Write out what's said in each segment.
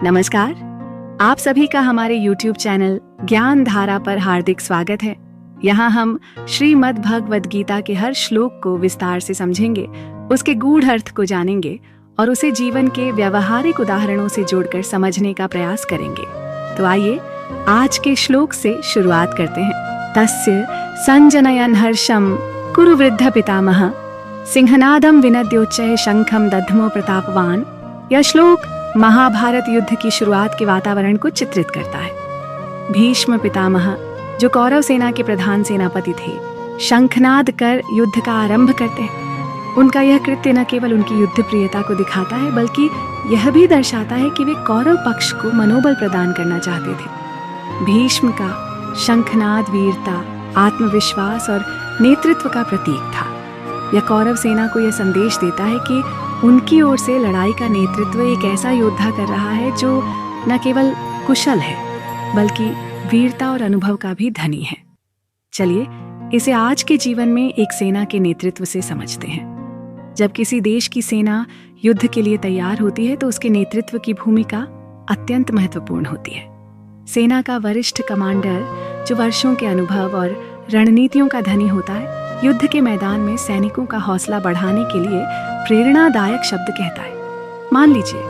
नमस्कार। आप सभी का हमारे YouTube चैनल ज्ञान धारा पर हार्दिक स्वागत है। यहाँ हम श्रीमद् भगवद गीता के हर श्लोक को विस्तार से समझेंगे, उसके गूढ़ अर्थ को जानेंगे और उसे जीवन के व्यावहारिक उदाहरणों से जोड़कर समझने का प्रयास करेंगे। तो आइए आज के श्लोक से शुरुआत करते हैं। तस्य संजनयन हर्षम कुरु वृद्ध पितामह सिंहनादम विनद्योच्चय शंखम दध्मो प्रतापवान। यह श्लोक महाभारत युद्ध की शुरुआत के वातावरण को चित्रित करता है। भीष्म पितामह जो कौरव सेना के प्रधान सेनापति थे, शंखनाद कर युद्ध का आरंभ करते हैं। उनका यह कृत्य न केवल उनकी युद्ध प्रियता को दिखाता है, बल्कि यह भी दर्शाता है कि वे कौरव पक्ष को मनोबल प्रदान करना चाहते थे। भीष्म का शंखनाद वीरता, आत्मविश्वास और नेतृत्व का प्रतीक था। यह कौरव सेना को यह संदेश देता है कि उनकी ओर से लड़ाई का नेतृत्व एक ऐसा योद्धा कर रहा है जो न केवल कुशल है, बल्कि वीरता और अनुभव का भी धनी है। चलिए इसे आज के जीवन में एक सेना के नेतृत्व से समझते हैं। जब किसी देश की सेना युद्ध के लिए तैयार होती है तो उसके नेतृत्व की भूमिका अत्यंत महत्वपूर्ण होती है। सेना का वरिष्ठ कमांडर जो वर्षों के अनुभव और रणनीतियों का धनी होता है, युद्ध के मैदान में सैनिकों का हौसला बढ़ाने के लिए प्रेरणादायक शब्द कहता है। मान लीजिए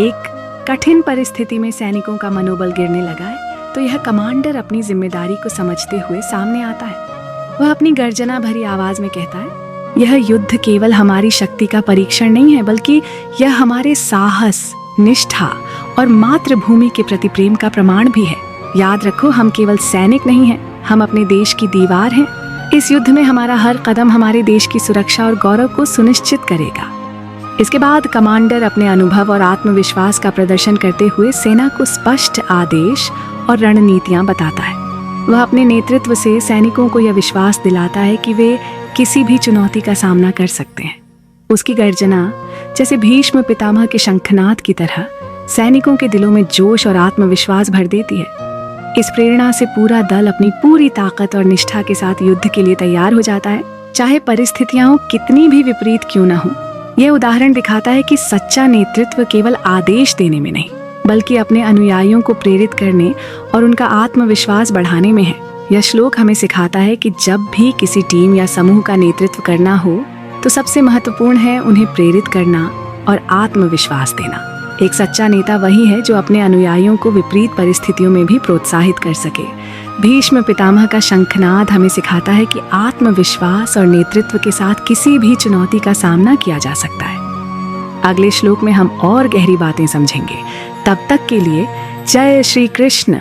एक कठिन परिस्थिति में सैनिकों का मनोबल गिरने लगा है, तो यह कमांडर अपनी जिम्मेदारी को समझते हुए सामने आता है। वह अपनी गर्जना भरी आवाज में कहता है, यह युद्ध केवल हमारी शक्ति का परीक्षण नहीं है, बल्कि यह हमारे साहस, निष्ठा और मातृभूमि के प्रति प्रेम का प्रमाण भी है। याद रखो, हम केवल सैनिक नहीं हैं, हम अपने देश की दीवार हैं। इस युद्ध में हमारा हर कदम हमारे देश की सुरक्षा और गौरव को सुनिश्चित करेगा। इसके बाद कमांडर अपने अनुभव और आत्मविश्वास का प्रदर्शन करते हुए सेना को स्पष्ट आदेश और रणनीतियां बताता है। वह अपने नेतृत्व से सैनिकों को यह विश्वास दिलाता है कि वे किसी भी चुनौती का सामना कर सकते हैं। उसकी गर्जना, जैसे भीष्म पितामह के शंखनाद की तरह, सैनिकों के दिलों में जोश और आत्मविश्वास भर देती है। इस प्रेरणा से पूरा दल अपनी पूरी ताकत और निष्ठा के साथ युद्ध के लिए तैयार हो जाता है, चाहे परिस्थितियां कितनी भी विपरीत क्यों न हो। यह उदाहरण दिखाता है कि सच्चा नेतृत्व केवल आदेश देने में नहीं, बल्कि अपने अनुयायियों को प्रेरित करने और उनका आत्मविश्वास बढ़ाने में है। यह श्लोक हमें सिखाता है कि जब भी किसी टीम या समूह का नेतृत्व करना हो, तो सबसे महत्वपूर्ण है उन्हें प्रेरित करना और आत्मविश्वास देना। एक सच्चा नेता वही है जो अपने अनुयायियों को विपरीत परिस्थितियों में भी प्रोत्साहित कर सके। भीष्म पितामह का शंखनाद हमें सिखाता है कि आत्मविश्वास और नेतृत्व के साथ किसी भी चुनौती का सामना किया जा सकता है। अगले श्लोक में हम और गहरी बातें समझेंगे। तब तक के लिए जय श्री कृष्ण।